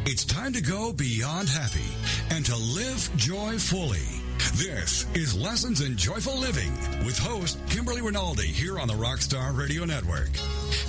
It's time to go beyond happy and to live joy fully. This is Lessons in Joyful Living with host Kimberly Rinaldi here on the Rockstar Radio Network.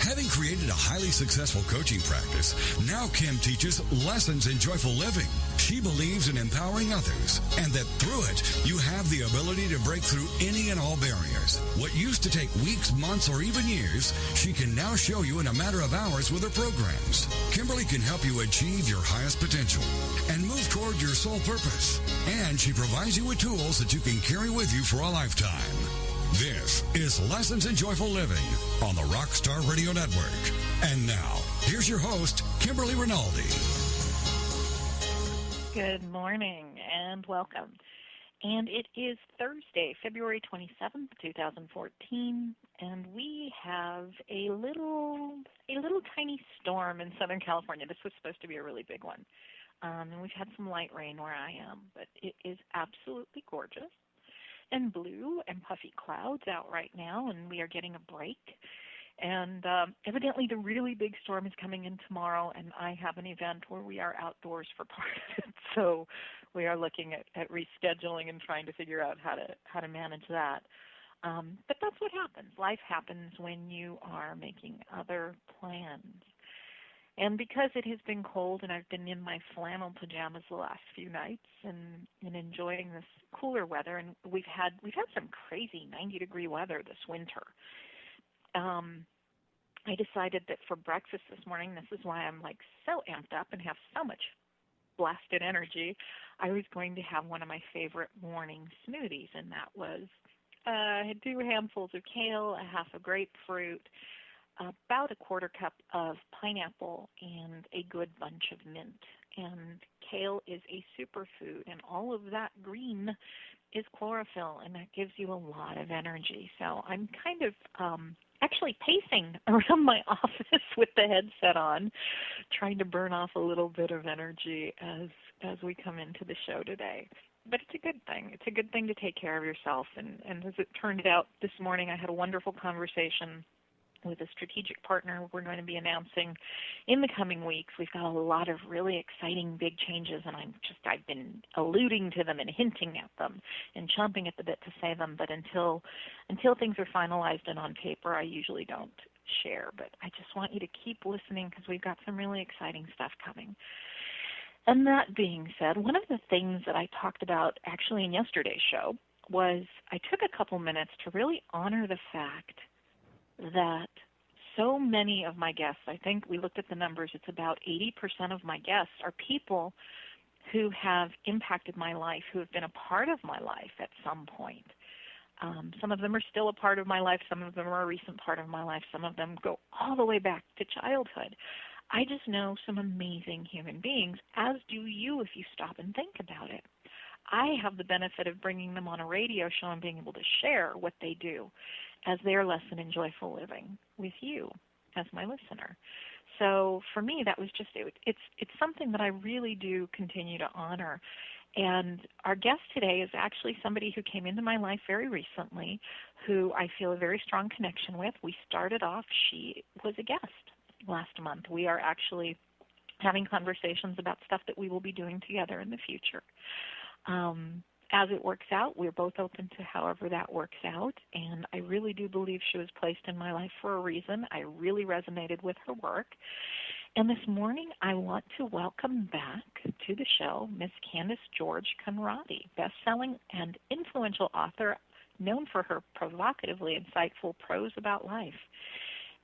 Having created a highly successful coaching practice, now Kim teaches Lessons in Joyful Living. She believes in empowering others and that through it, you have the ability to break through any and all barriers. What used to take weeks, months, or even years, she can now show you in a matter of hours with her programs. Kimberly can help you achieve your highest potential and move toward your soul purpose. And she provides you with tools that you can carry with you for a lifetime. This is Lessons in Joyful Living on the Rockstar Radio Network. And now, here's your host, Kimberly Rinaldi. Good morning and welcome. And it is Thursday, February 27th, 2014, and we have a little tiny storm in Southern California. This was supposed to be a really big one. And we've had some light rain where I am, but it is absolutely gorgeous and blue and puffy clouds out right now, and we are getting a break. And evidently the really big storm is coming in tomorrow, and I have an event where we are outdoors for part of it. So we are looking at rescheduling and trying to figure out how to manage that. But that's what happens. Life happens when you are making other plans. And because it has been cold and I've been in my flannel pajamas the last few nights and enjoying this cooler weather, and we've had some crazy 90-degree weather this winter. I decided that for breakfast this morning, this is why I'm like so amped up and have so much blasted energy, I was going to have one of my favorite morning smoothies, and that was 2 handfuls of kale, a half a grapefruit, about a quarter cup of pineapple, and a good bunch of mint. And kale is a superfood, and all of that green is chlorophyll, and that gives you a lot of energy. So I'm kind of actually pacing around my office with the headset on, trying to burn off a little bit of energy as we come into the show today. But it's a good thing. It's a good thing to take care of yourself. And as it turned out this morning, I had a wonderful conversation with a strategic partner we're going to be announcing in the coming weeks. We've got a lot of really exciting big changes, and I've been alluding to them and hinting at them and chomping at the bit to say them, but until things are finalized and on paper, I usually don't share. But I just want you to keep listening because we've got some really exciting stuff coming. And that being said, one of the things that I talked about actually in yesterday's show was I took a couple minutes to really honor the fact that so many of my guests, I think we looked at the numbers, it's about 80% of my guests are people who have impacted my life, who have been a part of my life at some point. Some of them are still a part of my life. Some of them are a recent part of my life. Some of them go all the way back to childhood. I just know some amazing human beings, as do you if you stop and think about it. I have the benefit of bringing them on a radio show and being able to share what they do as their lesson in joyful living with you as my listener. So for me, that was just, it's something that I really do continue to honor. And our guest today is actually somebody who came into my life very recently, who I feel a very strong connection with. We started off, she was a guest last month. We are actually having conversations about stuff that we will be doing together in the future. As it works out, we're both open to however that works out, and I really do believe she was placed in my life for a reason. I really resonated with her work. And this morning, I want to welcome back to the show Miss Candace George Conradi, best-selling and influential author known for her provocatively insightful prose about life.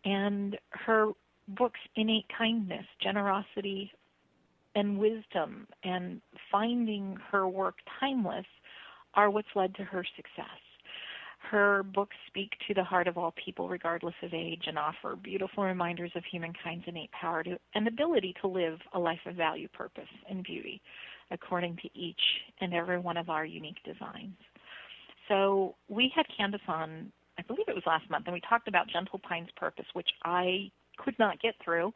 And her books, Innate Kindness, Generosity, and Wisdom, and finding her work timeless are what's led to her success. Her books speak to the heart of all people, regardless of age, and offer beautiful reminders of humankind's innate power and ability to live a life of value, purpose, and beauty, according to each and every one of our unique designs. So we had Candace on, I believe it was last month, and we talked about Gentle Pine's purpose, which I could not get through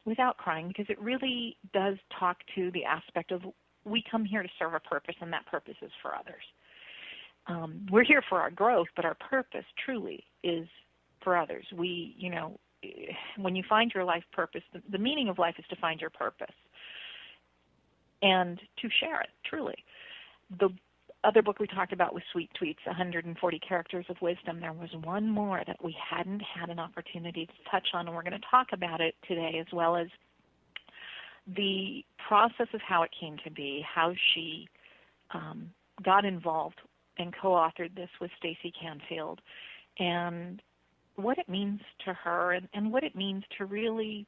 without crying, because it really does talk to the aspect of we come here to serve a purpose, and that purpose is for others. We're here for our growth, but our purpose truly is for others. When you find your life purpose, the meaning of life is to find your purpose. and to share it, truly. The other book we talked about was Sweet Tweets, 140 Characters of Wisdom. There was one more that we hadn't had an opportunity to touch on, and we're going to talk about it today, as well as the process of how it came to be, how she got involved and co-authored this with Stacey Canfield, and what it means to her and what it means to really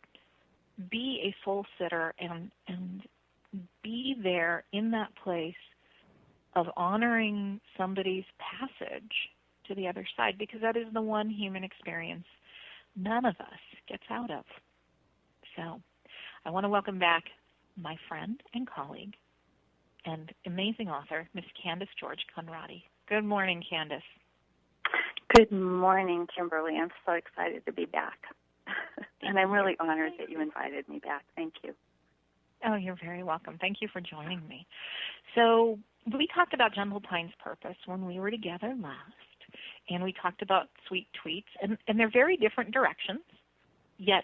be a soul sitter and be there in that place of honoring somebody's passage to the other side, because that is the one human experience none of us gets out of. So I want to welcome back my friend and colleague and amazing author, Miss Candace George Conradi. Good morning, Candace. Good morning, Kimberly. I'm so excited to be back. And I'm really honored that you invited me back. Thank you. Oh, you're very welcome. Thank you for joining me. So we talked about Gentle Pine's purpose when we were together last, and we talked about Sweet Tweets, and they're very different directions, yet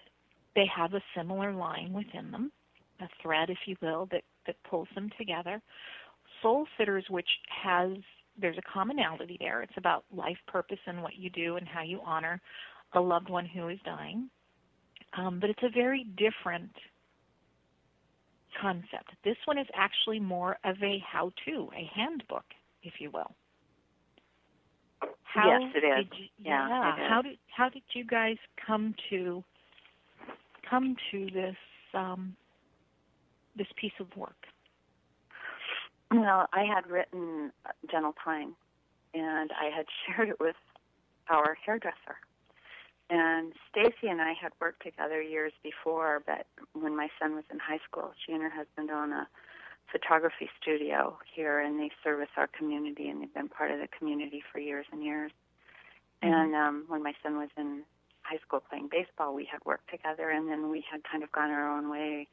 they have a similar line within them, a thread, if you will, that pulls them together. Soul Sitters, which there's a commonality there. It's about life purpose and what you do and how you honor a loved one who is dying. But it's a very different concept. This one is actually more of a how-to, a handbook, if you will. Yes, it is. It is. How did you guys come to this this piece of work? Well, I had written Gentle Pine, and I had shared it with our hairdresser. And Stacey and I had worked together years before, but when my son was in high school, she and her husband own a photography studio here, and they service our community, and they've been part of the community for years and years. Mm-hmm. And when my son was in high school playing baseball, we had worked together, and then we had kind of gone our own way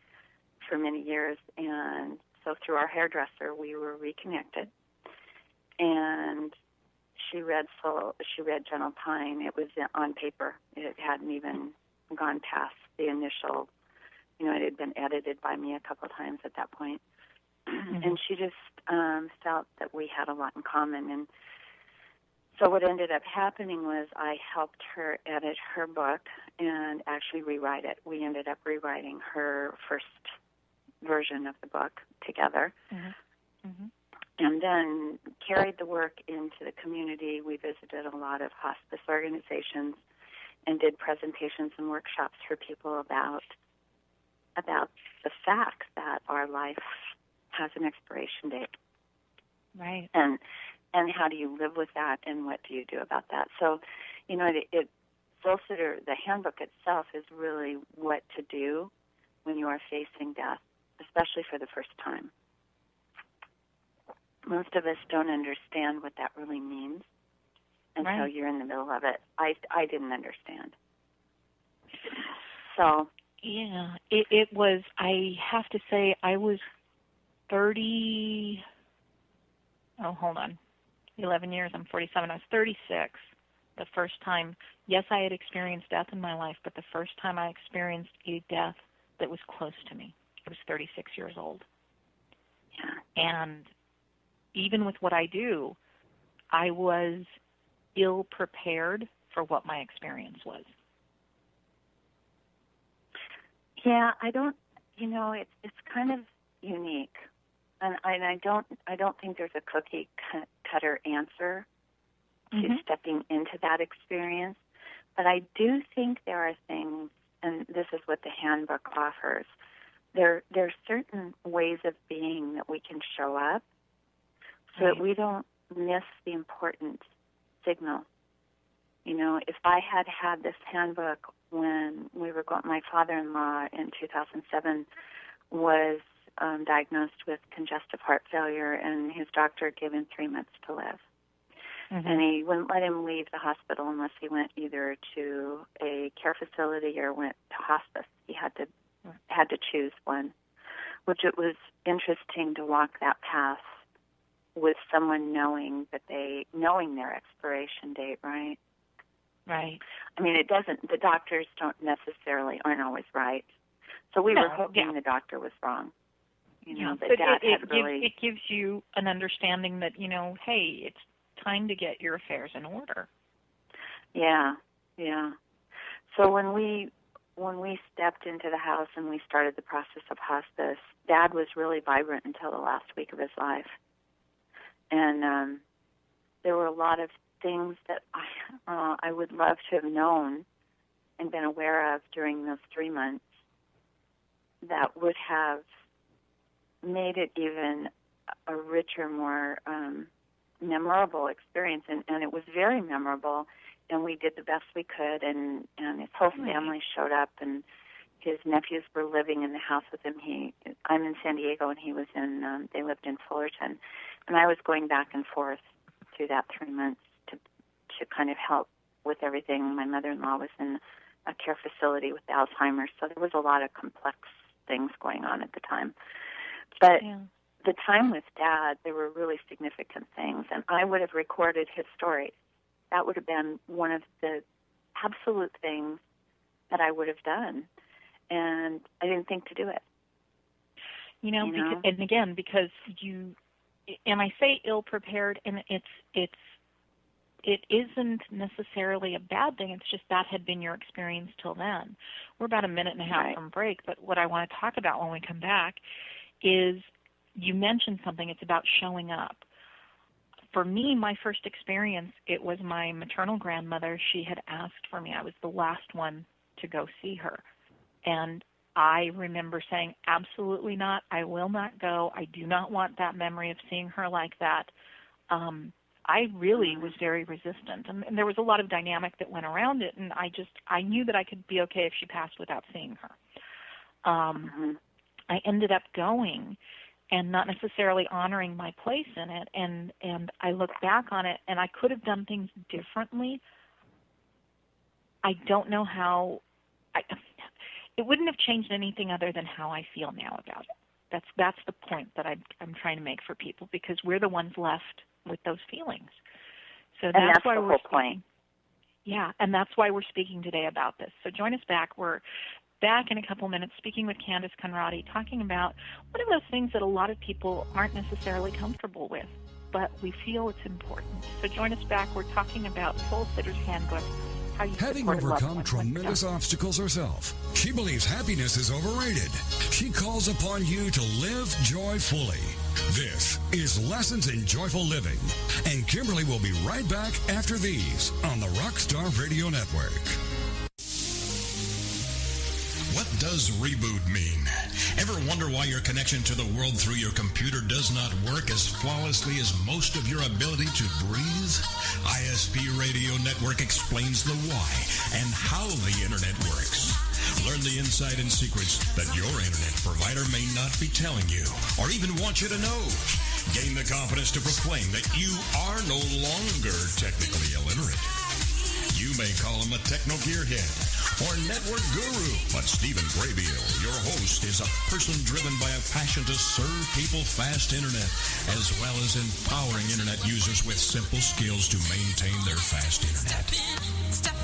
for many years. And so through our hairdresser, we were reconnected. And she read Gentle Pine. It was on paper. It hadn't even gone past the initial, it had been edited by me a couple of times at that point. Mm-hmm. And she just felt that we had a lot in common. And so what ended up happening was I helped her edit her book and actually rewrite it. We ended up rewriting her first version of the book together. Mm-hmm. Mm-hmm. And then carried the work into the community. We visited a lot of hospice organizations and did presentations and workshops for people about the fact that our life has an expiration date. Right. And how do you live with that, and what do you do about that? So, Soul Sitter, the handbook itself, is really what to do when you are facing death, especially for the first time. Most of us don't understand what that really means until you're in the middle of it. I didn't understand. So yeah, it was. I have to say, I was 30. Oh, hold on, 11 years. I'm 47. I was 36 the first time. Yes, I had experienced death in my life, but the first time I experienced a death that was close to me, I was 36 years old. Yeah, and even with what I do, I was ill-prepared for what my experience was. Yeah, I don't, it's kind of unique. And I don't think there's a cookie cutter answer to stepping into that experience. But I do think there are things, and this is what the handbook offers, there's certain ways of being that we can show up so that we don't miss the important signal. If I had this handbook when we were my father-in-law in 2007 was diagnosed with congestive heart failure, and his doctor gave him 3 months to live. Mm-hmm. And he wouldn't let him leave the hospital unless he went either to a care facility or went to hospice. He had to choose one, which it was interesting to walk that path with someone knowing their expiration date, right? Right. I mean, the doctors aren't always right. So we were hoping the doctor was wrong. that but Dad had really... It gives you an understanding that, hey, it's time to get your affairs in order. Yeah. So when we stepped into the house and we started the process of hospice, Dad was really vibrant until the last week of his life. And there were a lot of things that I would love to have known and been aware of during those 3 months that would have made it even a richer, more memorable experience. And it was very memorable, and we did the best we could, and his whole family showed up, and his nephews were living in the house with him. I'm in San Diego, and he was they lived in Fullerton. And I was going back and forth through that 3 months to kind of help with everything. My mother-in-law was in a care facility with Alzheimer's, so there was a lot of complex things going on at the time. But the time with Dad, there were really significant things, and I would have recorded his story. That would have been one of the absolute things that I would have done, and I didn't think to do it. Because you, and I say ill-prepared, and it isn't necessarily a bad thing. It's just that had been your experience till then. We're about a minute and a half from break, but what I want to talk about when we come back is you mentioned something. It's about showing up. For me, my first experience, it was my maternal grandmother. She had asked for me. I was the last one to go see her. And I remember saying, absolutely not. I will not go. I do not want that memory of seeing her like that. I really was very resistant, and there was a lot of dynamic that went around it, and I knew that I could be okay if she passed without seeing her. I ended up going and not necessarily honoring my place in it, and I look back on it, and I could have done things differently. I don't know how. It wouldn't have changed anything other than how I feel now about it. That's the point that I'm trying to make for people, because we're the ones left with those feelings. So that's why we're speaking. Yeah, and that's why we're speaking today about this. So join us back. We're back in a couple minutes speaking with Candace Conradi, talking about one of those things that a lot of people aren't necessarily comfortable with, but we feel it's important. So join us back. We're talking about Soul Sitter's Handbook. Having overcome tremendous obstacles herself, she believes happiness is overrated. She calls upon you to live joyfully. This is Lessons in Joyful Living, and Kimberly will be right back after these on the Rockstar Radio Network. What does reboot mean? Ever wonder why your connection to the world through your computer does not work as flawlessly as most of your ability to breathe? ISP Radio Network explains the why and how the internet works. Learn the inside and secrets that your internet provider may not be telling you or even want you to know. Gain the confidence to proclaim that you are no longer technically illiterate. You may call him a techno gearhead or network guru, but Stephen Graybill, your host, is a person driven by a passion to serve people fast internet, as well as empowering internet users with simple skills to maintain their fast internet.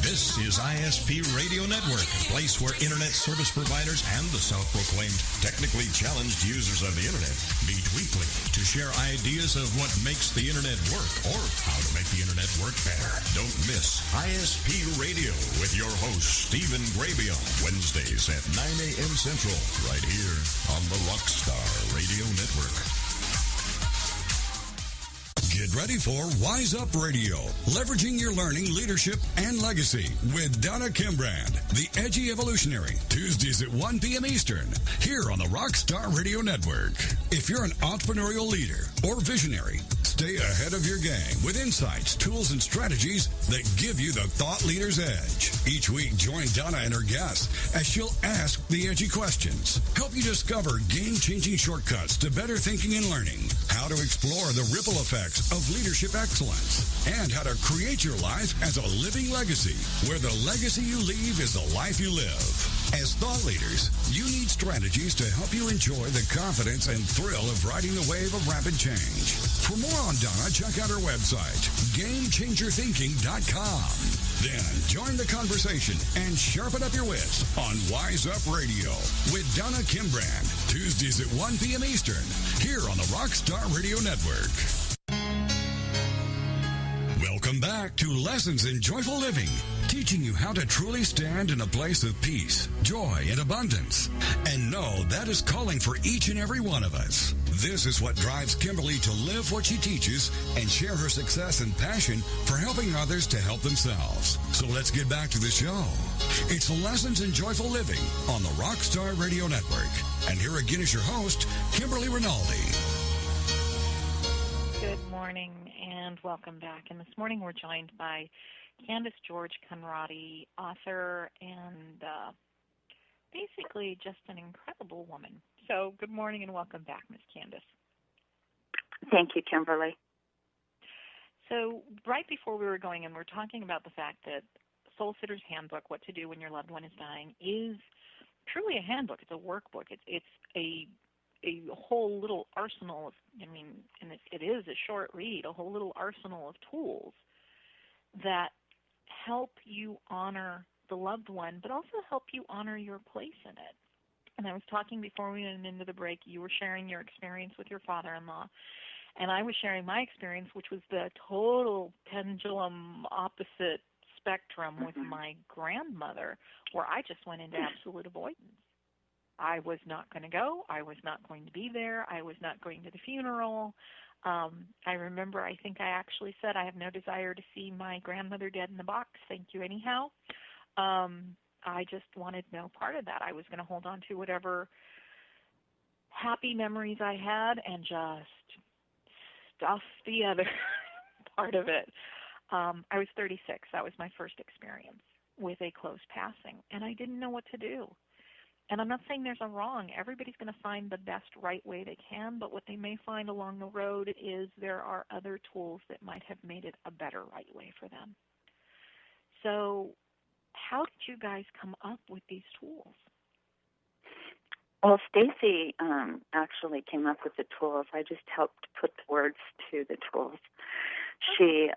This is ISP Radio Network, a place where internet service providers and the self-proclaimed technically challenged users of the internet meet weekly to share ideas of what makes the internet work or how to make the internet work better. Don't miss ISP Radio with your host, Stephen Graybill, Wednesdays at 9 a.m. Central, right here on the Rockstar Radio Network. Get ready for Wise Up Radio, leveraging your learning, leadership, and legacy with Donna Kimbrand, the Edgy Evolutionary, Tuesdays at 1 p.m. Eastern, here on the Rockstar Radio Network. If you're an entrepreneurial leader or visionary, stay ahead of your game with insights, tools, and strategies that give you the thought leader's edge. Each week, join Donna and her guests as she'll ask the edgy questions, help you discover game-changing shortcuts to better thinking and learning, how to explore the ripple effects of leadership excellence, and how to create your life as a living legacy, where the legacy you leave is the life you live. As thought leaders, you need strategies to help you enjoy the confidence and thrill of riding the wave of rapid change. For more on Donna, check out her website, GameChangerThinking.com. Then join the conversation and sharpen up your wits on Wise Up Radio with Donna Kimbrand, Tuesdays at 1 p.m. Eastern, here on the Rockstar Radio Network. Welcome back to Lessons in Joyful Living, teaching you how to truly stand in a place of peace, joy, and abundance. And know that is calling for each and every one of us. This is what drives Kimberly to live what she teaches and share her success and passion for helping others to help themselves. So let's get back to the show. It's Lessons in Joyful Living on the Rockstar Radio Network. And here again is your host, Kimberly Rinaldi. Good morning and welcome back. And this morning we're joined by Candace George Conradi, author and basically just an incredible woman. So good morning and welcome back, Miss Candace. Thank you, Kimberly. So right before we were going in, we're talking about the fact that Soul Sitter's Handbook, What to Do When Your Loved One is Dying, is truly a handbook. It's a workbook. It's a whole little arsenal of, and it is a short read, a whole little arsenal of tools that help you honor the loved one, but also help you honor your place in it. And I was talking before we went into the break, you were sharing your experience with your father-in-law, and I was sharing my experience, which was the total pendulum opposite spectrum with my grandmother, where I just went into absolute avoidance. I was not going to go. I was not going to be there. I was not going to the funeral. I remember, I think I actually said, I have no desire to see my grandmother dead in the box. Thank you anyhow. I just wanted no part of that. I was going to hold on to whatever happy memories I had and just stuff the other part of it. I was 36. That was my first experience with a close passing, and I didn't know what to do. And I'm not saying there's a wrong. Everybody's going to find the best right way they can, but what they may find along the road is there are other tools that might have made it a better right way for them. So how did you guys come up with these tools? Well, Stacy actually came up with the tools. I just helped put the words to the tools. It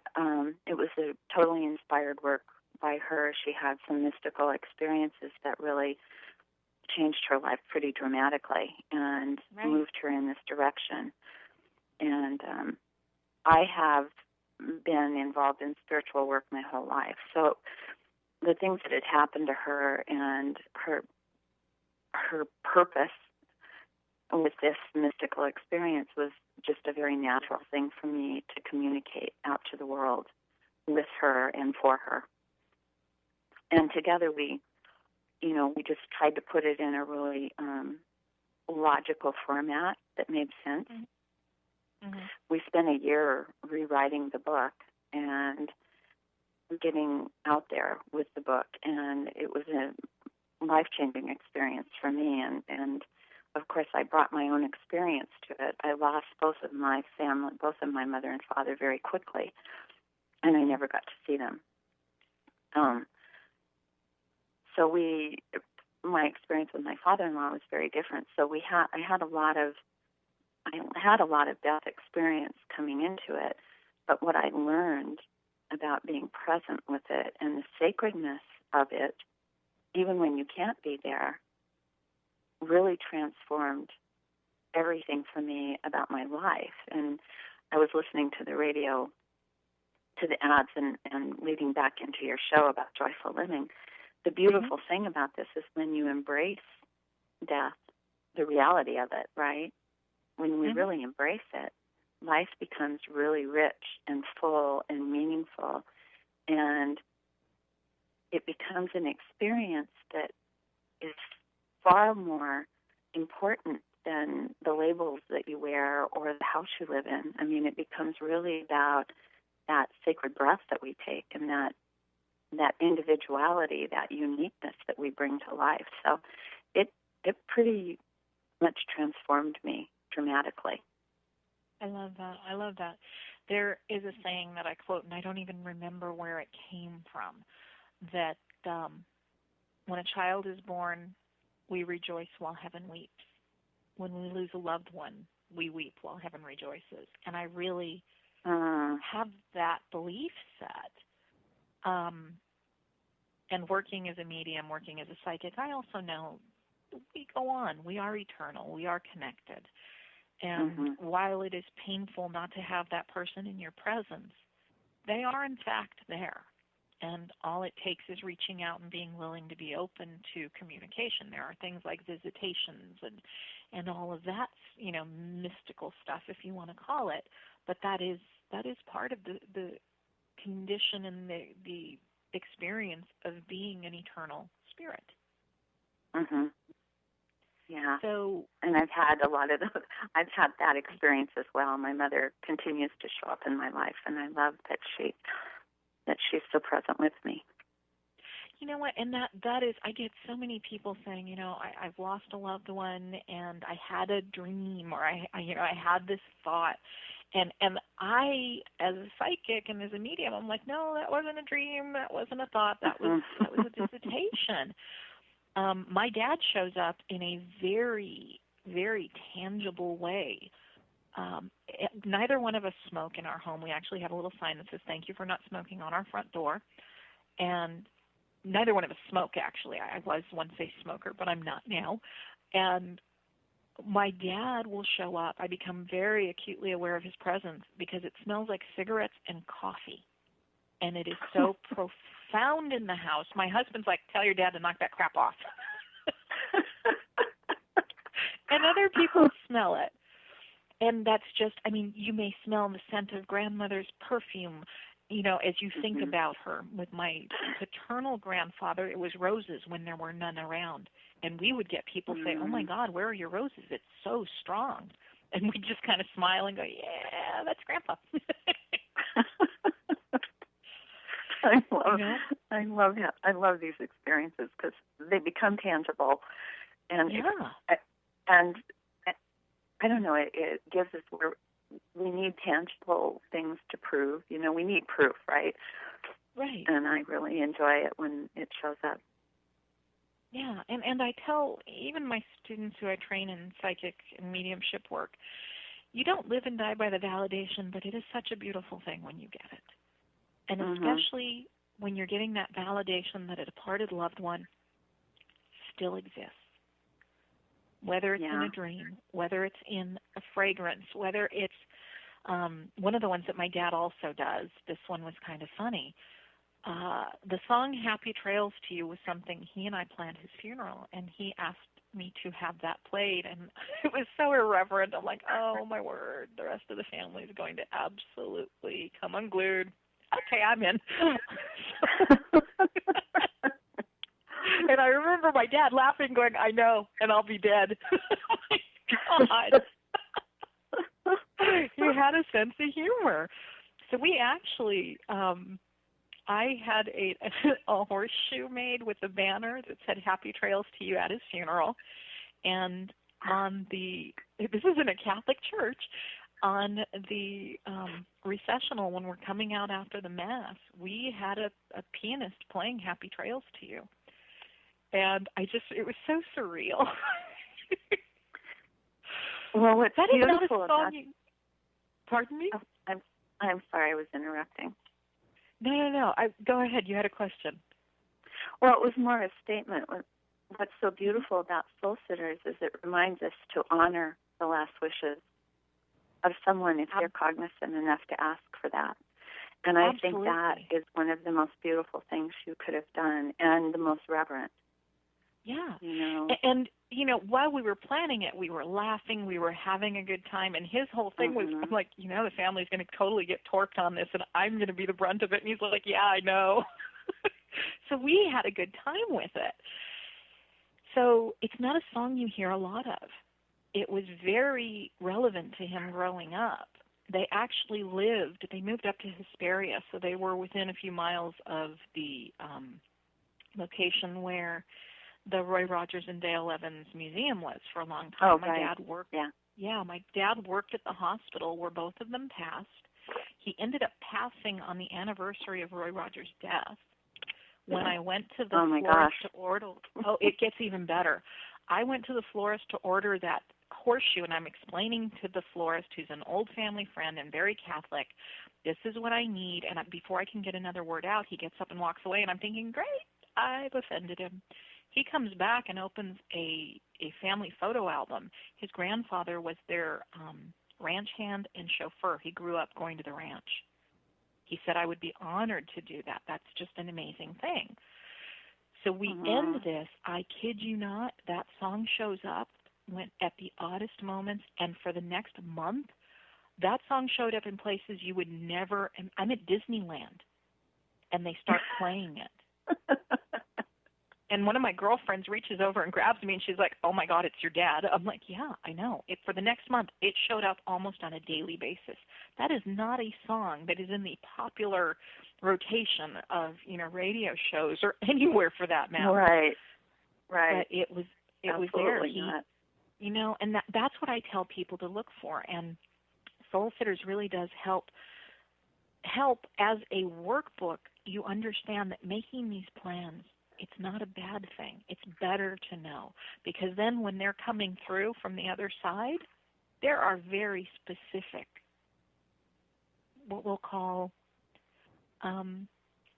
was a totally inspired work by her. She had some mystical experiences that really changed her life pretty dramatically and moved her in this direction. And I have been involved in spiritual work my whole life. So the things that had happened to her and her purpose with this mystical experience was just a very natural thing for me to communicate out to the world with her and for her. And together we just tried to put it in a really logical format that made sense. Mm-hmm. We spent a year rewriting the book and getting out there with the book, and it was a life-changing experience for me. And of course, I brought my own experience to it. I lost both of my family, both of my mother and father, very quickly, and I never got to see them. So my experience with my father-in-law was very different. So I had a lot of death experience coming into it, but what I learned about being present with it and the sacredness of it, even when you can't be there, really transformed everything for me about my life. And I was listening to the radio, to the ads, and leading back into your show about joyful living. The beautiful thing about this is when you embrace death, the reality of it, right? When we really embrace it, life becomes really rich and full and meaningful, and it becomes an experience that is far more important than the labels that you wear or the house you live in. I mean, it becomes really about that sacred breath that we take and that individuality, that uniqueness that we bring to life. So it pretty much transformed me dramatically. I love that. There is a saying that I quote, and I don't even remember where it came from, that when a child is born, we rejoice while heaven weeps. When we lose a loved one, we weep while heaven rejoices. And I really have that belief set. And working as a medium, working as a psychic, I also know we go on. We are eternal. We are connected. And while it is painful not to have that person in your presence, they are in fact there. And all it takes is reaching out and being willing to be open to communication. There are things like visitations and all of that, mystical stuff, if you want to call it. But that is part of the condition and the experience of being an eternal spirit. Yeah. So, and I've had a lot of those. I've had that experience as well. My mother continues to show up in my life, and I love that she's so present with me. You know what? And that is, I get so many people saying, I've lost a loved one, and I had a dream, or I had this thought, and I, as a psychic and as a medium, I'm like, no, that wasn't a dream, that wasn't a thought, that was a visitation. My dad shows up in a very, very tangible way. Neither one of us smoke in our home. We actually have a little sign that says, "Thank you for not smoking," on our front door. And neither one of us smoke, actually. I was once a smoker, but I'm not now. And my dad will show up. I become very acutely aware of his presence because it smells like cigarettes and coffee. And it is so profound in the house. My husband's like, "Tell your dad to knock that crap off." And other people smell it. And that's just, you may smell the scent of grandmother's perfume, as you think about her. With my paternal grandfather, it was roses when there were none around. And we would get people say, "Oh, my God, where are your roses? It's so strong." And we just kind of smile and go, "Yeah, that's Grandpa." I love these experiences because they become tangible, and and I don't know. It gives us where we need tangible things to prove. We need proof, right? Right. And I really enjoy it when it shows up. Yeah, and I tell even my students who I train in psychic and mediumship work, you don't live and die by the validation, but it is such a beautiful thing when you get it. And especially when you're getting that validation that a departed loved one still exists. Whether it's in a dream, whether it's in a fragrance, whether it's one of the ones that my dad also does. This one was kind of funny. The song "Happy Trails to You" was something he and I planned his funeral, and he asked me to have that played, and it was so irreverent. I'm like, oh, my word, the rest of the family is going to absolutely come unglued. Okay, I'm in. And I remember my dad laughing, going, "I know, and I'll be dead." Oh my God. He had a sense of humor. So we actually, I had a horseshoe made with a banner that said "Happy Trails to You" at his funeral. And this is in a Catholic church, on the recessional, when we're coming out after the Mass, we had a pianist playing "Happy Trails to You." And it was so surreal. Well, what's that beautiful is not a about... song Pardon me? Oh, I'm sorry, I was interrupting. No. Go ahead. You had a question. Well, it was more a statement. What's so beautiful about Soul Sitters is it reminds us to honor the last wishes of someone if they're cognizant enough to ask for that. And I think that is one of the most beautiful things you could have done, and the most reverent. Yeah. And while we were planning it, we were laughing, we were having a good time, and his whole thing was like, the family's going to totally get torqued on this, and I'm going to be the brunt of it. And he's like, "Yeah, I know." So we had a good time with it. So it's not a song you hear a lot of. It was very relevant to him growing up. They actually they moved up to Hesperia, so they were within a few miles of the location where the Roy Rogers and Dale Evans Museum was for a long time. My dad worked. Yeah, my dad worked at the hospital where both of them passed. He ended up passing on the anniversary of Roy Rogers' death. When I went to the florist to order, it gets even better. I went to the florist to order that horseshoe, and I'm explaining to the florist, who's an old family friend and very Catholic, this is what I need. And before I can get another word out, he gets up and walks away, and I'm thinking, great, I've offended him. He comes back and opens a family photo album. His grandfather was their ranch hand and chauffeur. He grew up going to the ranch. He said, I would be honored to do that. That's just an amazing thing. So we end this. I kid you not, that song shows up, went at the oddest moments, and for the next month, that song showed up in places you would never. I'm at Disneyland, and they start playing it. And one of my girlfriends reaches over and grabs me, and she's like, oh, my God, it's your dad. I'm like, yeah, I know. For the next month, it showed up almost on a daily basis. That is not a song that is in the popular rotation of, radio shows or anywhere for that matter. Right. But it was there. Not. And that's what I tell people to look for. And Soul Sitters really does help as a workbook. You understand that making these plans, it's not a bad thing. It's better to know, because then when they're coming through from the other side, there are very specific, what we'll call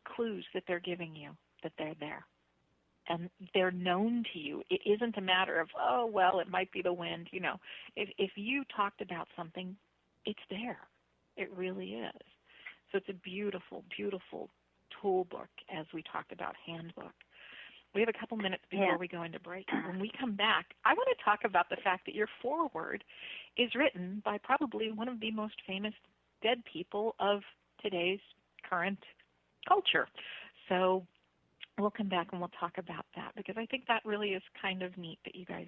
clues that they're giving you that they're there. And they're known to you. It isn't a matter of, oh, well, it might be the wind. If you talked about something, it's there. It really is. So it's a beautiful, beautiful tool book, as we talked about, handbook. We have a couple minutes before we go into break. When we come back, I want to talk about the fact that your foreword is written by probably one of the most famous dead people of today's current culture. So we'll come back and we'll talk about that, because I think that really is kind of neat that you guys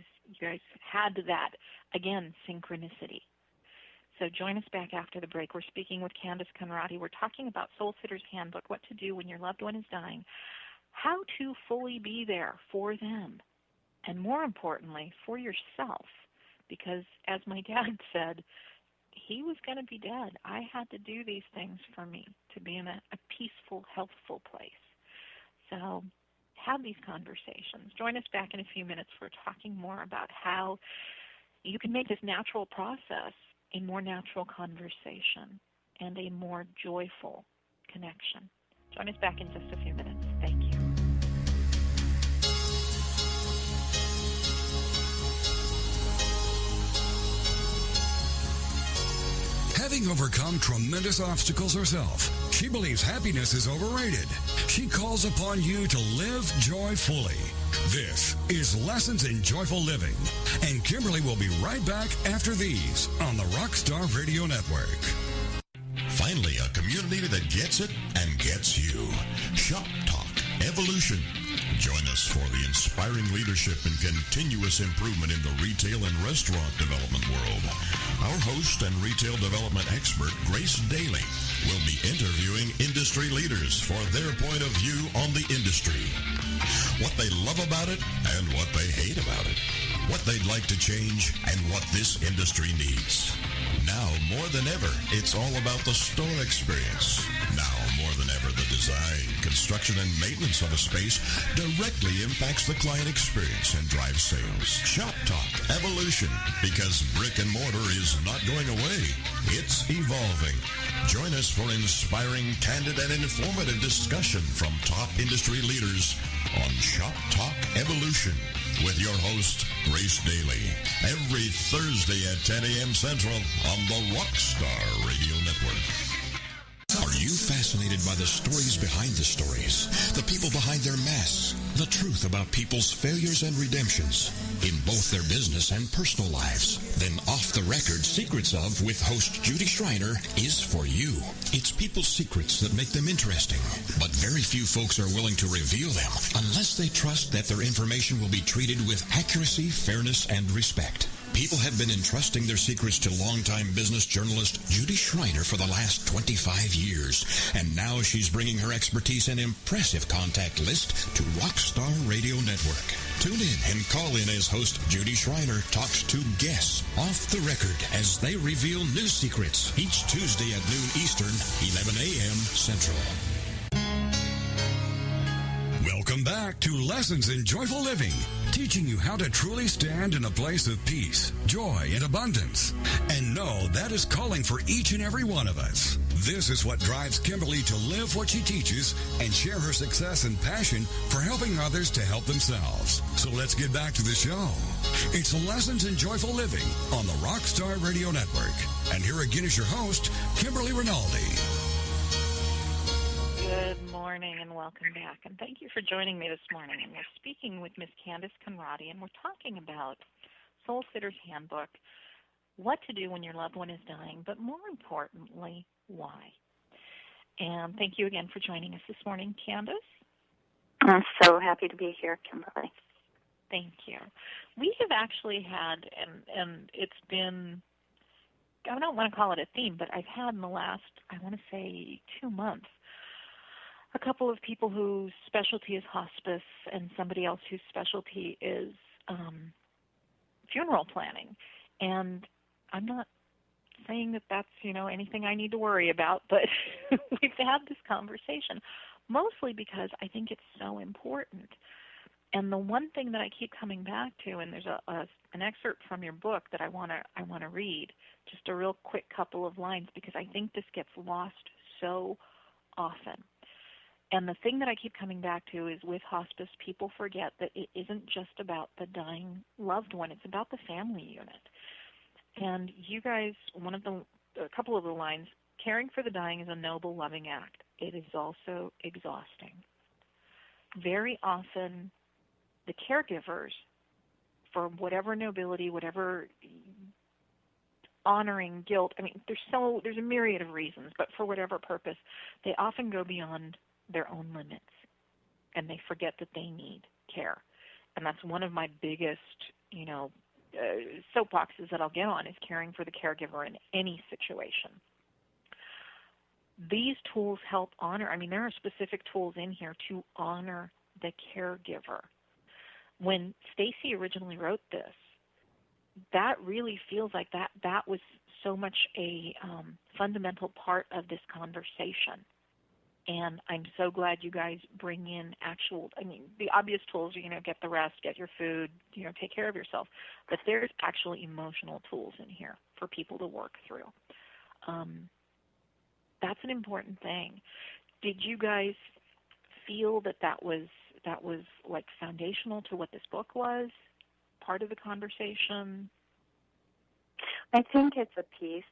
had that, again, synchronicity. So join us back after the break. We're speaking with Candace Conradi. We're talking about Soul Sitters Handbook, what to do when your loved one is dying, how to fully be there for them, and more importantly, for yourself. Because as my dad said, he was going to be dead. I had to do these things for me to be in a peaceful, healthful place. So have these conversations. Join us back in a few minutes. We're talking more about how you can make this natural process a more natural conversation and a more joyful connection. Join us back in just a few minutes. Thank you. Having overcome tremendous obstacles herself, she believes happiness is overrated. She calls upon you to live joyfully. This is Lessons in Joyful Living, and Kimberly will be right back after these on the Rockstar Radio Network. Finally, a community that gets it and gets you. Shop Talk Evolution. Join us for the inspiring leadership and continuous improvement in the retail and restaurant development world. Our host and retail development expert, Grace Daly, will be interviewing industry leaders for their point of view on the industry. What they love about it and what they hate about it. What they'd like to change and what this industry needs. Now, more than ever, it's all about the store experience. Now, more than ever, the design, construction, and maintenance of a space directly impacts the client experience and drives sales. Shop Talk Evolution, because brick and mortar is not going away. It's evolving. Join us for inspiring, candid, and informative discussion from top industry leaders on Shop Talk Evolution with your host, Grace Daly, every Thursday at 10 a.m. Central on the Rockstar Radio Network. Are you fascinated by the stories behind the stories, the people behind their masks, the truth about people's failures and redemptions in both their business and personal lives? Then Off the Record Secrets of with host Judy Schreiner is for you. It's people's secrets that make them interesting, but very few folks are willing to reveal them unless they trust that their information will be treated with accuracy, fairness, and respect. People have been entrusting their secrets to longtime business journalist Judy Schreiner for the last 25 years, and now she's bringing her expertise and impressive contact list to Rockstar Radio Network. Tune in and call in as host Judy Schreiner talks to guests off the record as they reveal new secrets each Tuesday at noon Eastern, 11 a.m. Central. Welcome back to Lessons in Joyful Living, teaching you how to truly stand in a place of peace, joy, and abundance. And know that is calling for each and every one of us. This is what drives Kimberly to live what she teaches and share her success and passion for helping others to help themselves. So let's get back to the show. It's Lessons in Joyful Living on the Rockstar Radio Network. And here again is your host, Kimberly Rinaldi. Good morning and welcome back. And thank you for joining me this morning. And we're speaking with Miss Candace Conradi, and we're talking about Soul Sitter's Handbook, what to do when your loved one is dying, but more importantly, why. And thank you again for joining us this morning, Candace. I'm so happy to be here, Kimberly. Thank you. We have actually had, and it's been, I don't want to call it a theme, but I've had in the last, I want to say, 2 months, a couple of people whose specialty is hospice and somebody else whose specialty is funeral planning. And I'm not saying that that's, anything I need to worry about, but we've had this conversation mostly because I think it's so important. And the one thing that I keep coming back to, and there's an excerpt from your book that I want to read, just a real quick couple of lines, because I think this gets lost so often. And the thing that I keep coming back to is with hospice, people forget that it isn't just about the dying loved one. It's about the family unit. And you guys, a couple of the lines, caring for the dying is a noble, loving act. It is also exhausting. Very often, the caregivers, for whatever nobility, whatever honoring, guilt, there's a myriad of reasons, but for whatever purpose, they often go beyond their own limits, and they forget that they need care. And that's one of my biggest, soapboxes that I'll get on, is caring for the caregiver in any situation. These tools help honor, there are specific tools in here to honor the caregiver. When Stacy originally wrote this, that really feels like that was so much a fundamental part of this conversation. And I'm so glad you guys bring in the obvious tools, get the rest, get your food, take care of yourself. But there's actually emotional tools in here for people to work through. That's an important thing. Did you guys feel that was like foundational to what this book was, part of the conversation? I think it's a piece.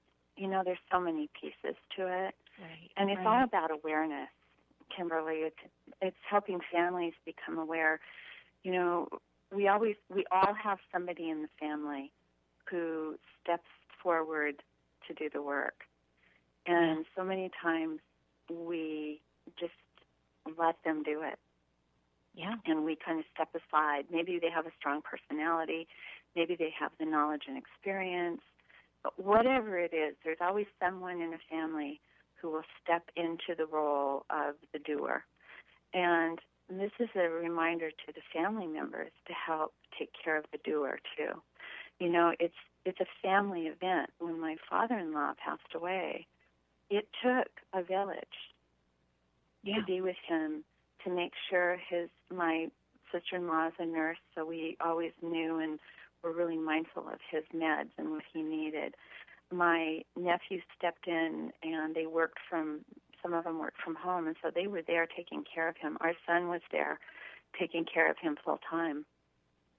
There's so many pieces to it. Right. And it's all about awareness, Kimberly. It's helping families become aware. We all have somebody in the family who steps forward to do the work. And so many times we just let them do it. Yeah. And we kind of step aside. Maybe they have a strong personality. Maybe they have the knowledge and experience. But whatever it is, there's always someone in a family who will step into the role of the doer. And this is a reminder to the family members to help take care of the doer, too. It's a family event. When my father-in-law passed away, it took a village to be with him, to make sure my sister-in-law is a nurse, so we always knew and were really mindful of his meds and what he needed. My nephew stepped in, and some of them worked from home, and so they were there taking care of him. Our son was there taking care of him full time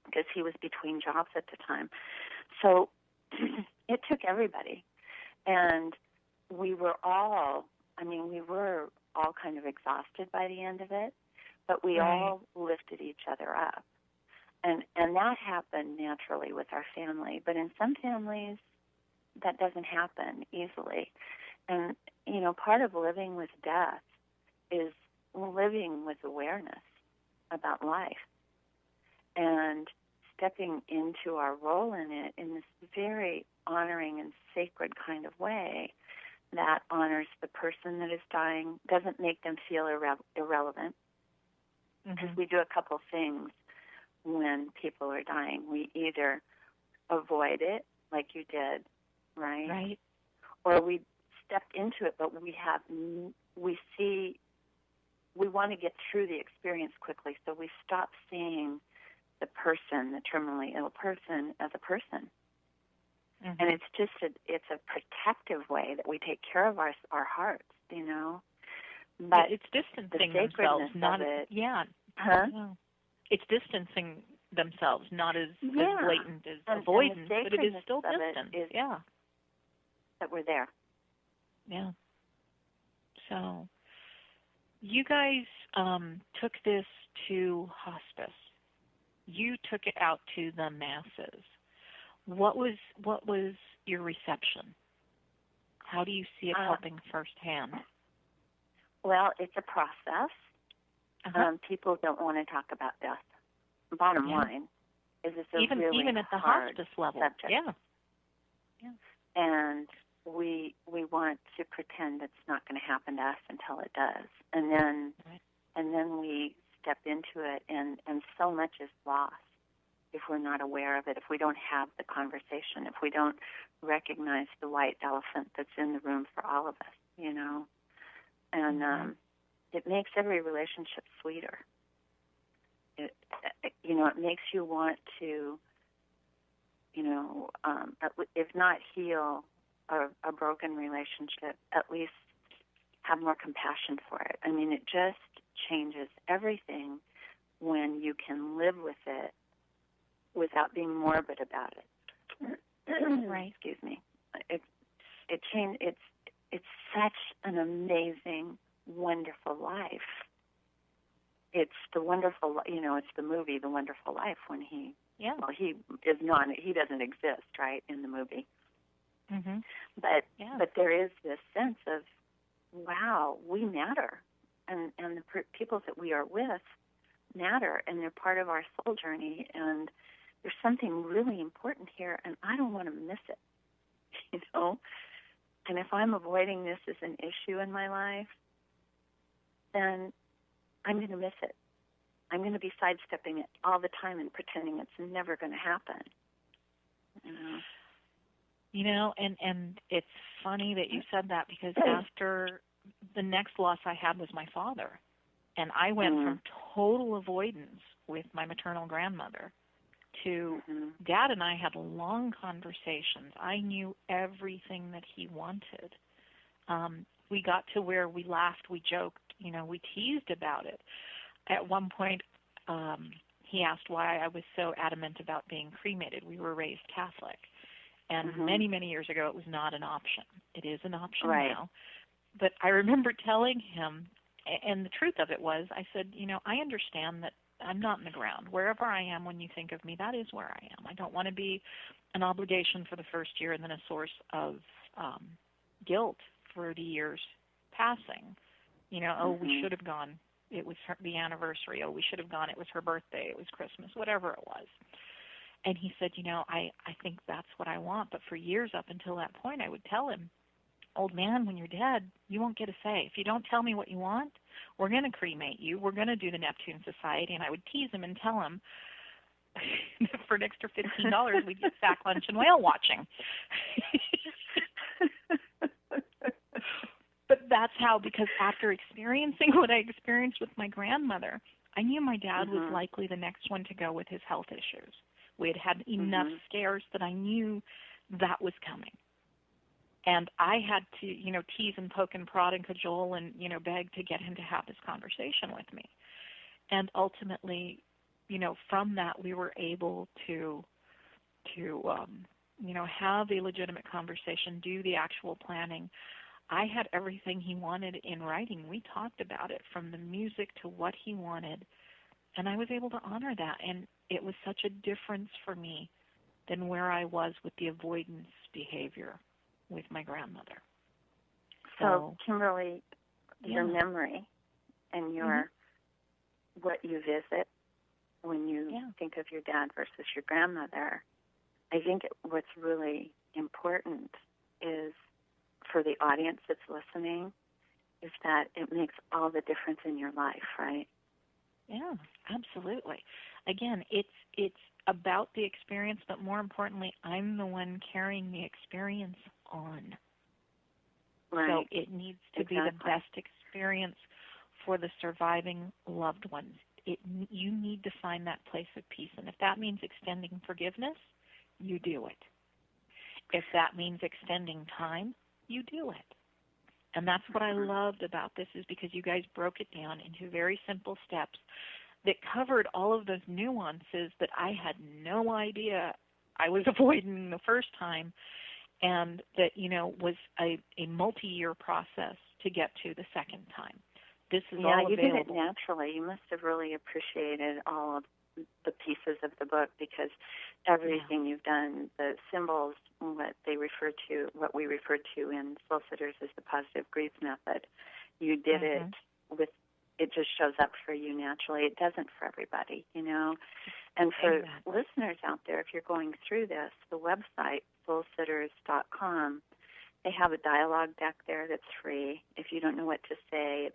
because he was between jobs at the time. So it took everybody, and we were all kind of exhausted by the end of it, but we all lifted each other up. And that happened naturally with our family. But in some families, that doesn't happen easily. And, part of living with death is living with awareness about life and stepping into our role in it in this very honoring and sacred kind of way that honors the person that is dying, doesn't make them feel irrelevant. Because we do a couple things when people are dying. We either avoid it, like you did, right? Right. Or we step into it, but we want to get through the experience quickly, so we stop seeing the person, the terminally ill person, as a person. And it's just it's a protective way that we take care of our hearts, you know. But it's distancing the themselves, not of it. It's distancing themselves, not as blatant as avoidance, but it is still distance. That we're there. Yeah. So, you guys took this to hospice. You took it out to the masses. What was your reception? How do you see it helping firsthand? Well, it's a process. People don't want to talk about death. Bottom line is it's a really even at the hard hospice level. subject. Yeah. And we want to pretend it's not going to happen to us until it does, and then we step into it, and so much is lost if we're not aware of it, if we don't have the conversation, if we don't recognize the white elephant that's in the room for all of us, you know. And it makes every relationship sweeter. It makes you want to, if not heal a broken relationship, at least have more compassion for it. I mean, it just changes everything when you can live with it without being morbid about it. Right. Excuse me. It's such an amazing, wonderful life. It's the wonderful, it's the movie The Wonderful Life when he doesn't exist, right, in the movie. Mm-hmm. But there is this sense of, wow, we matter, and the people that we are with matter, and they're part of our soul journey, and there's something really important here, and I don't want to miss it, And if I'm avoiding this as an issue in my life, then I'm going to miss it. I'm going to be sidestepping it all the time and pretending it's never going to happen. And it's funny that you said that, because after the next loss I had was my father, and I went from total avoidance with my maternal grandmother to Dad and I had long conversations. I knew everything that he wanted. We got to where we laughed, we joked, we teased about it. At one point, he asked why I was so adamant about being cremated. We were raised Catholic. And many, many years ago, it was not an option. It is an option now. But I remember telling him, and the truth of it was, I said, I understand that I'm not in the ground. Wherever I am when you think of me, that is where I am. I don't want to be an obligation for the first year and then a source of guilt for the years passing. We should have gone. It was the anniversary. Oh, we should have gone. It was her birthday. It was Christmas, whatever it was. And he said, I think that's what I want. But for years up until that point, I would tell him, old man, when you're dead, you won't get a say. If you don't tell me what you want, we're going to cremate you. We're going to do the Neptune Society. And I would tease him and tell him for an extra $15, we'd get sack lunch and whale watching. But that's how, because after experiencing what I experienced with my grandmother, I knew my dad was likely the next one to go with his health issues. We had had enough scares that I knew that was coming. And I had to, tease and poke and prod and cajole and, beg to get him to have this conversation with me. And ultimately, from that, we were able to have a legitimate conversation, do the actual planning. I had everything he wanted in writing. We talked about it, from the music to what he wanted, and I was able to honor that. And it was such a difference for me than where I was with the avoidance behavior with my grandmother. So Kimberly, your memory and your what you visit when you think of your dad versus your grandmother, I think what's really important is, for the audience that's listening, is that it makes all the difference in your life, right? Yeah, absolutely. Again, it's about the experience, but more importantly, I'm the one carrying the experience on. Right. So it needs to be the best experience for the surviving loved ones. You need to find that place of peace, and if that means extending forgiveness, you do it. if that means extending time, you do it. And that's what I loved about this, is because you guys broke it down into very simple steps that covered all of those nuances that I had no idea I was avoiding the first time, and that, was a multi-year process to get to the second time. This is all available. Yeah, you did it naturally. You must have really appreciated all of the pieces of the book, because everything you've done, the symbols, what we refer to in Soul Sitters as the positive grief method, you did it with, it just shows up for you naturally. It doesn't for everybody, And for listeners out there, if you're going through this, the website, soulsitters.com, they have a dialogue deck there that's free. If you don't know what to say,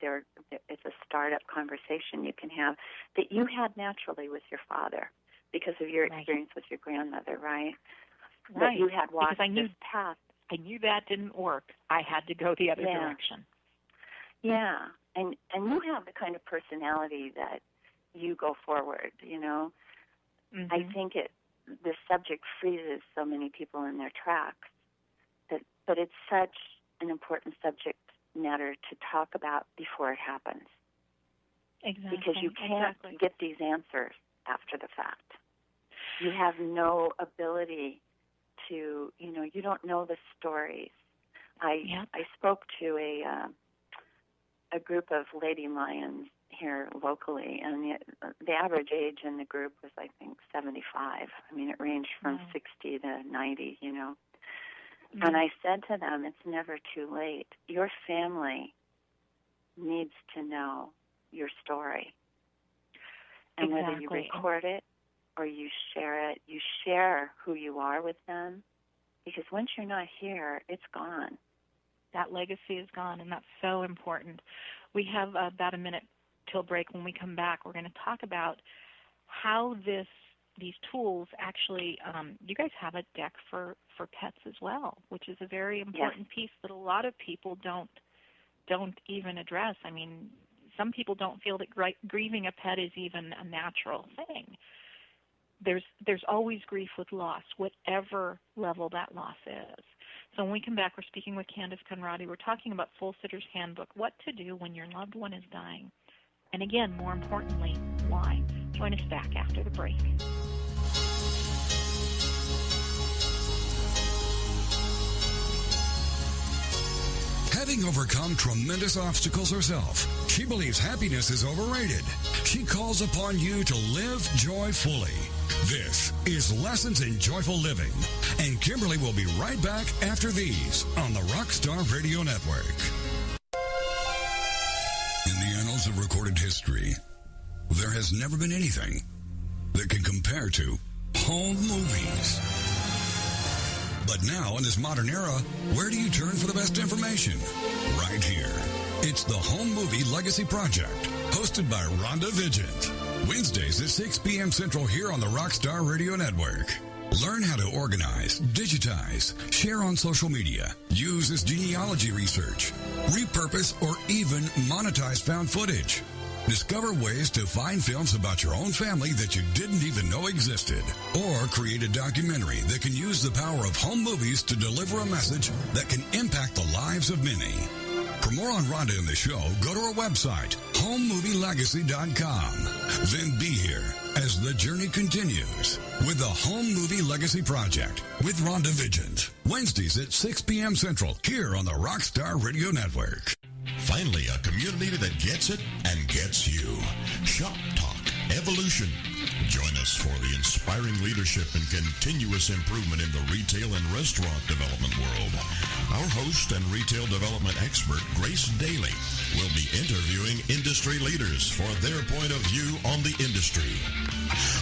it's a startup conversation you can have that you had naturally with your father because of your experience with your grandmother, right? That you had walked this path. I knew that didn't work. I had to go the other direction. Yeah, and you have the kind of personality that you go forward, I think this subject freezes so many people in their tracks. But it's such an important subject matter to talk about before it happens. Exactly. Because you can't get these answers after the fact. You have no ability to, you don't know the stories. I spoke to a group of lady lions here locally, and the average age in the group was, I think, 75. I mean, it ranged from 60 to 90, And I said to them, it's never too late. Your family needs to know your story. And whether you record it or you share it, you share who you are with them. Because once you're not here, it's gone. That legacy is gone, and that's so important. We have about a minute till break. When we come back, we're going to talk about how these tools actually, you guys have a deck for pets as well, which is a very important piece that a lot of people don't even address. I mean, some people don't feel that grieving a pet is even a natural thing. There's always grief with loss, whatever level that loss is. So when we come back, we're speaking with Candace Conradi. We're talking about Soul Sitters Handbook, what to do when your loved one is dying. And again, more importantly, why? Join us back after the break. Having overcome tremendous obstacles herself, she believes happiness is overrated. She calls upon you to live joyfully. This is Lessons in Joyful Living, and Kimberly will be right back after these on the Rockstar Radio Network. In the annals of recorded history, there has never been anything that can compare to home movies. But now, in this modern era, where do you turn for the best information? Right here. It's the Home Movie Legacy Project, hosted by Rhonda Vigent. Wednesdays at 6 p.m. Central here on the Rockstar Radio Network. Learn how to organize, digitize, share on social media, use as genealogy research, repurpose, or even monetize found footage. Discover ways to find films about your own family that you didn't even know existed. Or create a documentary that can use the power of home movies to deliver a message that can impact the lives of many. For more on Rhonda and the show, go to our website, homemovielegacy.com. Then be here as the journey continues with the Home Movie Legacy Project with Rhonda Vigent. Wednesdays at 6 p.m. Central here on the Rockstar Radio Network. Finally, a community that gets it and gets you. Shop Talk Evolution. Join us for the inspiring leadership and continuous improvement in the retail and restaurant development world. Our host and retail development expert, Grace Daly, will be interviewing industry leaders for their point of view on the industry.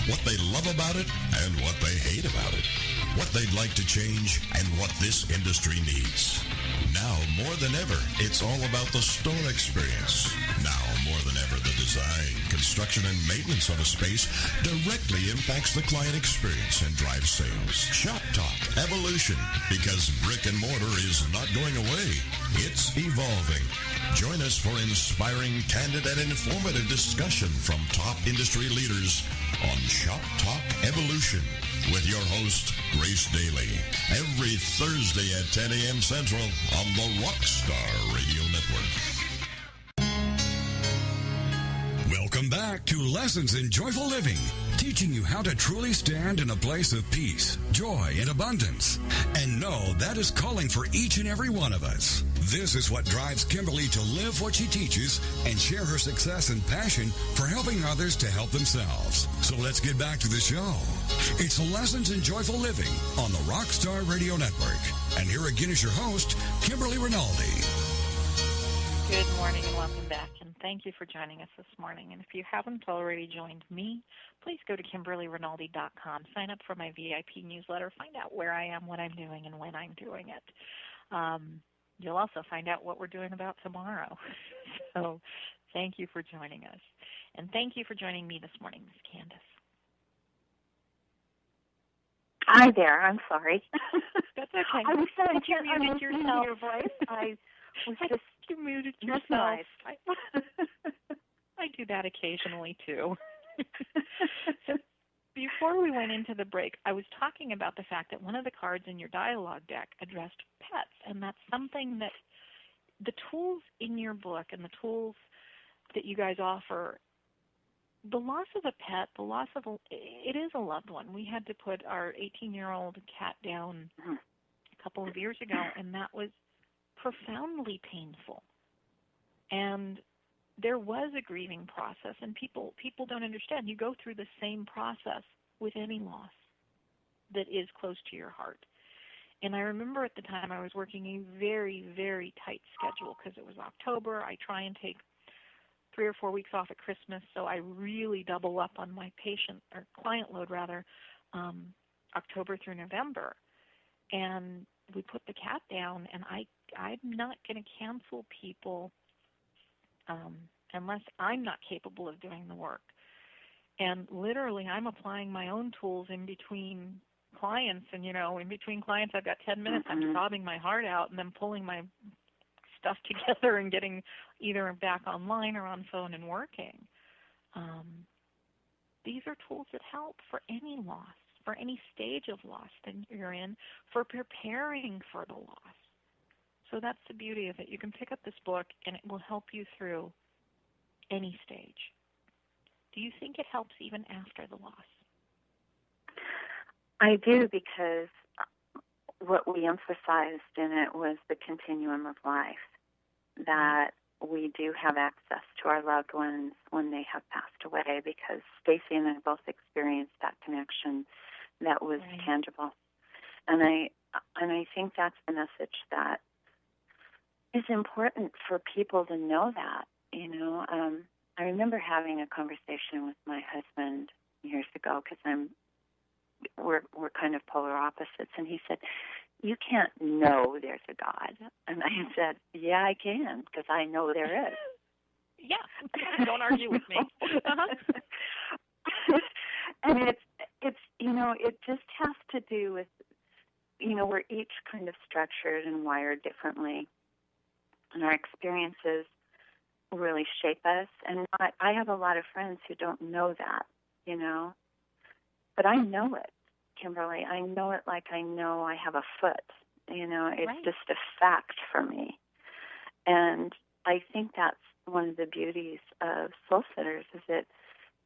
What they love about it and what they hate about it. What they'd like to change and what this industry needs. Now, more than ever, it's all about the store experience. Now, more than ever, the design, construction, and maintenance of a space directly impacts the client experience and drives sales. Shop Talk Evolution, because brick and mortar is not going away. It's evolving. Join us for inspiring, candid, and informative discussion from top industry leaders on Shop Talk Evolution. with your host, Grace Daly, every Thursday at 10 a.m. Central on the Rockstar Radio Network. Welcome back to Lessons in Joyful Living, teaching you how to truly stand in a place of peace, joy, and abundance. And know that is calling for each and every one of us. This is what drives Kimberly to live what she teaches and share her success and passion for helping others to help themselves. So let's get back to the show. It's Lessons in Joyful Living on the Rockstar Radio Network. And here again is your host, Kimberly Rinaldi. Good morning and welcome back, and thank you for joining us this morning. And if you haven't already joined me, please go to KimberlyRinaldi.com, sign up for my VIP newsletter, find out where I am, what I'm doing, and when I'm doing it. You'll also find out what we're doing about tomorrow. So thank you for joining us. And thank you for joining me this morning, Ms. Candace. Hi there. I'm sorry. That's okay. I was so you muted yourself. Your voice. I was just you muted yourself. I do that occasionally too. So before we went into the break, I was talking about the fact that one of the cards in your dialogue deck addressed pets, and that's something that the tools in your book and the tools that you guys offer, the loss of a pet, it is a loved one. We had to put our 18-year-old cat down a couple of years ago, and that was profoundly painful. And there was a grieving process, and people don't understand. You go through the same process with any loss that is close to your heart. And I remember at the time I was working a very, very tight schedule because it was October. I try and take 3 or 4 weeks off at Christmas, so I really double up on my client load October through November. And we put the cat down, and I'm not going to cancel people unless I'm not capable of doing the work. And literally, I'm applying my own tools in between clients. And, in between clients, I've got 10 minutes. I'm sobbing my heart out and then pulling my stuff together and getting either back online or on phone and working. These are tools that help for any loss, for any stage of loss that you're in, for preparing for the loss. So that's the beauty of it. You can pick up this book, and it will help you through any stage. Do you think it helps even after the loss? I do, because what we emphasized in it was the continuum of life, that we do have access to our loved ones when they have passed away, because Stacy and I both experienced that connection that was tangible. And I think that's the message that is important for people to know that. I remember having a conversation with my husband years ago, because we're kind of polar opposites, and he said, "You can't know there's a God." And I said, "Yeah, I can, because I know there is." Yeah, don't argue with me. And it's it just has to do with, we're each kind of structured and wired differently, and our experiences really shape us. And I have a lot of friends who don't know that, but I know it, Kimberly. I know it like I know I have a foot. It's just a fact for me. And I think that's one of the beauties of Soul Sitters, is that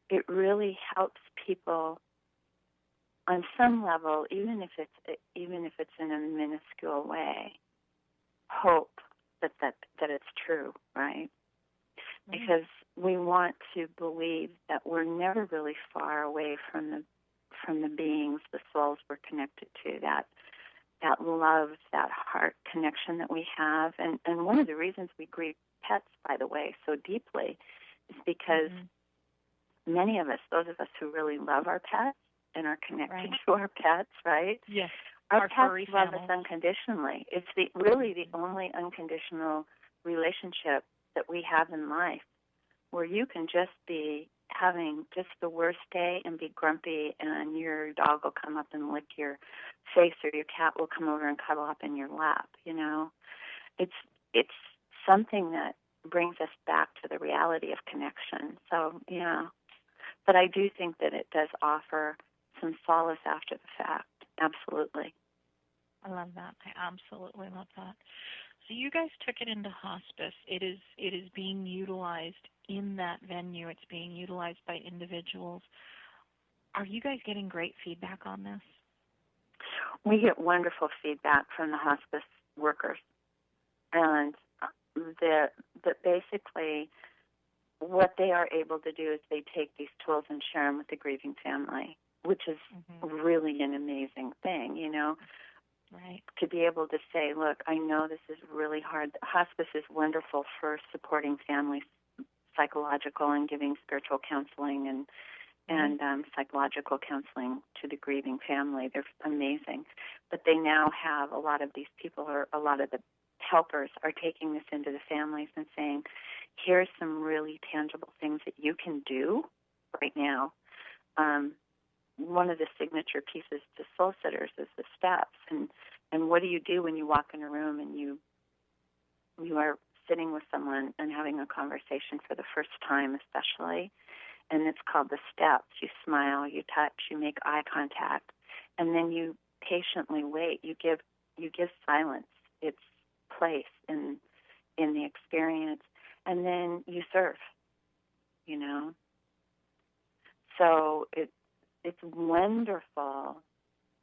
it really helps people on some level, even if it's in a minuscule way, hope that it's true, right? Because we want to believe that we're never really far away from the beings, the souls we're connected to, that love, that heart connection that we have. And one of the reasons we grieve pets, by the way, so deeply is because many of us, those of us who really love our pets and are connected to our pets, right? Yes. Our pets love us unconditionally. It's really the only unconditional relationship that we have in life, where you can just be having just the worst day and be grumpy, and your dog will come up and lick your face, or your cat will come over and cuddle up in your lap. It's something that brings us back to the reality of connection. So, but I do think that it does offer some solace after the fact. Absolutely. I love that. I absolutely love that. So you guys took it into hospice. It is being utilized in that venue. It's being utilized by individuals. Are you guys getting great feedback on this? We get wonderful feedback from the hospice workers, and that basically what they are able to do is they take these tools and share them with the grieving family, which is really an amazing thing, you know. Right. To be able to say, look, I know this is really hard. Hospice is wonderful for supporting families, psychological and giving spiritual counseling and psychological counseling to the grieving family. They're amazing. But they now have a lot of these people, or a lot of the helpers are taking this into the families and saying, here's some really tangible things that you can do right now. One of the signature pieces to Soul Sitters is the steps. And what do you do when you walk in a room and you are sitting with someone and having a conversation for the first time, especially? And it's called the steps. You smile, you touch, you make eye contact, and then you patiently wait. You give silence its place in the experience, and then you serve. You know. So it's wonderful.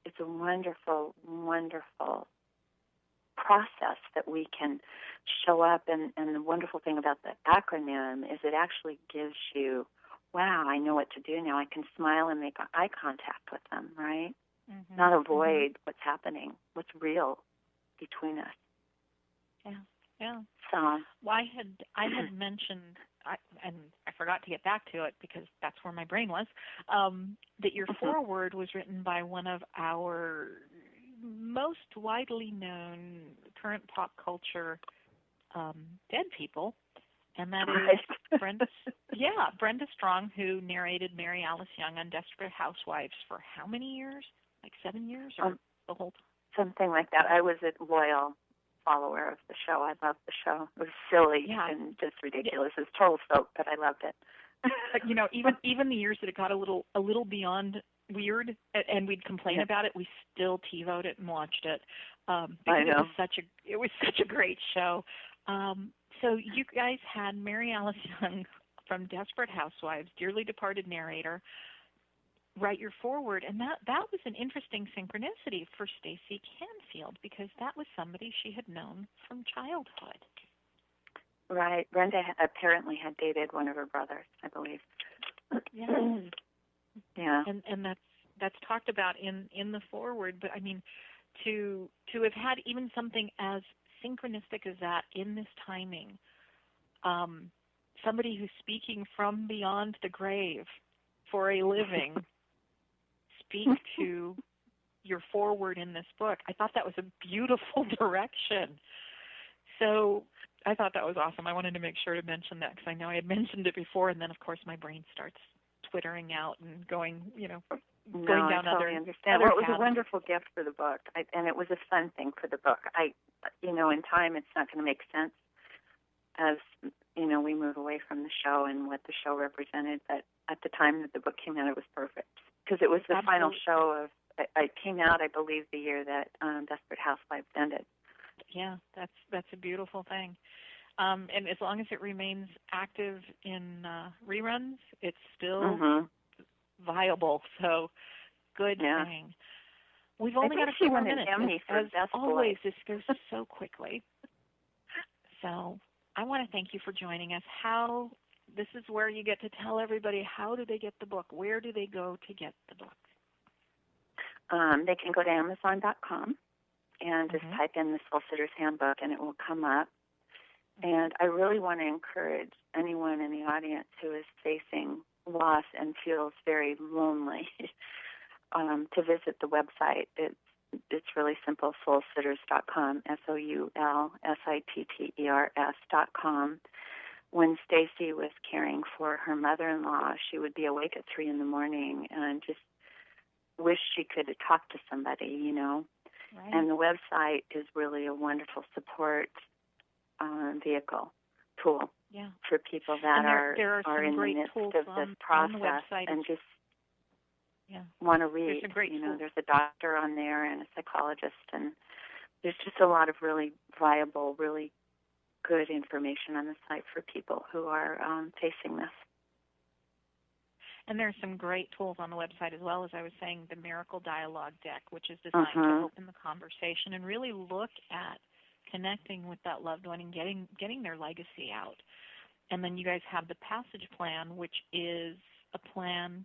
It's a wonderful, wonderful process that we can show up. And the wonderful thing about the acronym is it actually gives you, wow, I know what to do now. I can smile and make eye contact with them, right? Mm-hmm. Not avoid what's happening, what's real between us. Yeah. So, well, I had mentioned, and I forgot to get back to it because that's where my brain was, that your foreword was written by one of our most widely known current pop culture dead people, and that is Brenda Strong, who narrated Mary Alice Young on Desperate Housewives for how many years? Like 7 years, or the whole time? Something like that. I was a loyal follower of the show. I loved the show. It was silly and just ridiculous. It was total soap, but I loved it. You know, even the years that it got a little beyond weird, and we'd complain about it, we still TiVo'd it and watched it. Because I know. It was such a great show. So you guys had Mary Alice Young from Desperate Housewives, dearly departed narrator, write your foreword, and that was an interesting synchronicity for Stacey Canfield, because that was somebody she had known from childhood. Right. Brenda apparently had dated one of her brothers, I believe. Yeah. Yeah. And that's talked about in the foreword, but I mean, to have had even something as synchronistic as that in this timing, somebody who's speaking from beyond the grave for a living speak to your foreword in this book. I thought that was a beautiful direction. So I thought that was awesome. I wanted to make sure to mention that because I know I had mentioned it before, and then of course my brain starts twittering out and going, going down I totally understand. Well, it was a wonderful gift for the book, and it was a fun thing for the book. In time, it's not going to make sense as we move away from the show and what the show represented. But at the time that the book came out, it was perfect because it was the final show of. It came out, I believe, the year that Desperate Housewives ended. Yeah, that's a beautiful thing. And as long as it remains active in reruns, it's still viable. So good thing. We've only got a few more minutes. As always, this goes so quickly. So I want to thank you for joining us. This is where you get to tell everybody, how do they get the book? Where do they go to get the book? They can go to Amazon.com and just type in the Soul Sitter's Handbook, and it will come up. And I really want to encourage anyone in the audience who is facing loss and feels very lonely to visit the website. It's really simple, soulsitters.com, SOULSITTERS.com. When Stacey was caring for her mother-in-law, she would be awake at 3 in the morning and just wish she could talk to somebody, Right. And the website is really a wonderful support vehicle tool for people that are there are in the midst of this process and just want to read. There's a great There's a doctor on there and a psychologist, and there's just a lot of really viable, really good information on the site for people who are facing this. And there's some great tools on the website as well, as I was saying, the Miracle Dialogue Deck, which is designed to open the conversation and really look at connecting with that loved one and getting their legacy out. And then you guys have the Passage Plan, which is a plan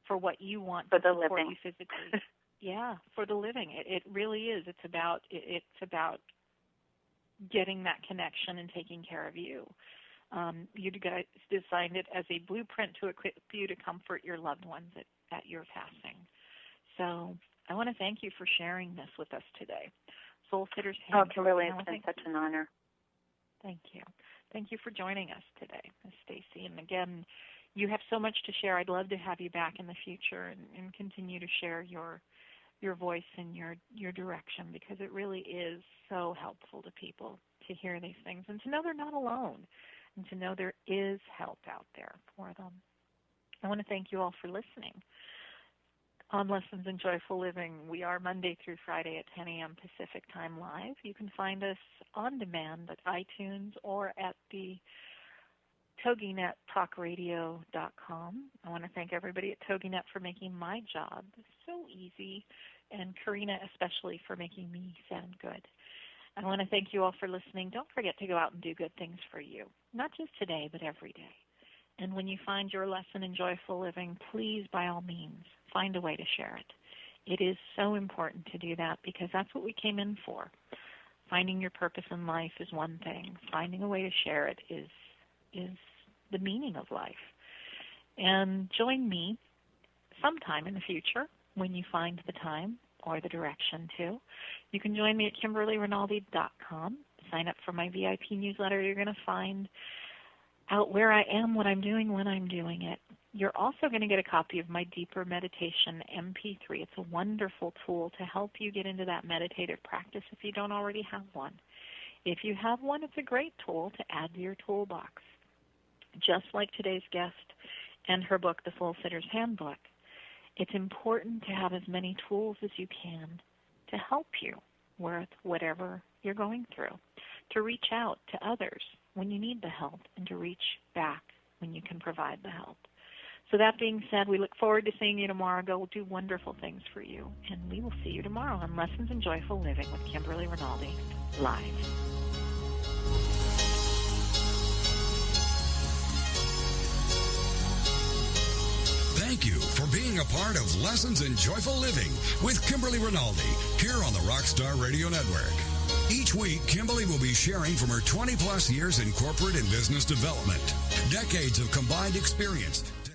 for what you want for to the support living. you physically. Yeah, for the living. It really is. It's about getting that connection and taking care of you. You guys designed it as a blueprint to equip you to comfort your loved ones at your passing. So I want to thank you for sharing this with us today. Soul Sitters Handbook. Oh, Kimberly, it's been such an honor. Thank you. Thank you for joining us today, Ms. Stacy. And again, you have so much to share. I'd love to have you back in the future and continue to share your voice and your direction, because it really is so helpful to people to hear these things and to know they're not alone and to know there is help out there for them. I want to thank you all for listening. On Lessons in Joyful Living, we are Monday through Friday at 10 a.m. Pacific Time live. You can find us on demand at iTunes or at the TogiNetTalkRadio.com. I want to thank everybody at TogiNet for making my job so easy, and Karina especially for making me sound good. I want to thank you all for listening. Don't forget to go out and do good things for you, not just today, but every day. And when you find your lesson in joyful living, please, by all means, find a way to share it. It is so important to do that, because that's what we came in for. Finding your purpose in life is one thing. Finding a way to share it is the meaning of life. And join me sometime in the future when you find the time or the direction to. You can join me at KimberlyRinaldi.com. Sign up for my VIP newsletter. You're going to find out where I am, what I'm doing, when I'm doing it. You're also going to get a copy of my Deeper Meditation MP3. It's a wonderful tool to help you get into that meditative practice if you don't already have one. If you have one, it's a great tool to add to your toolbox. Just like today's guest and her book, The Soul Sitter's Handbook, it's important to have as many tools as you can to help you with whatever you're going through, to reach out to others when you need the help, and to reach back when you can provide the help. So that being said, we look forward to seeing you tomorrow. Go do wonderful things for you, and we will see you tomorrow on Lessons in Joyful Living with Kimberly Rinaldi, live. Thank you for being a part of Lessons in Joyful Living with Kimberly Rinaldi here on the Rockstar Radio Network. Each week, Kimberly will be sharing from her 20-plus years in corporate and business development, decades of combined experience,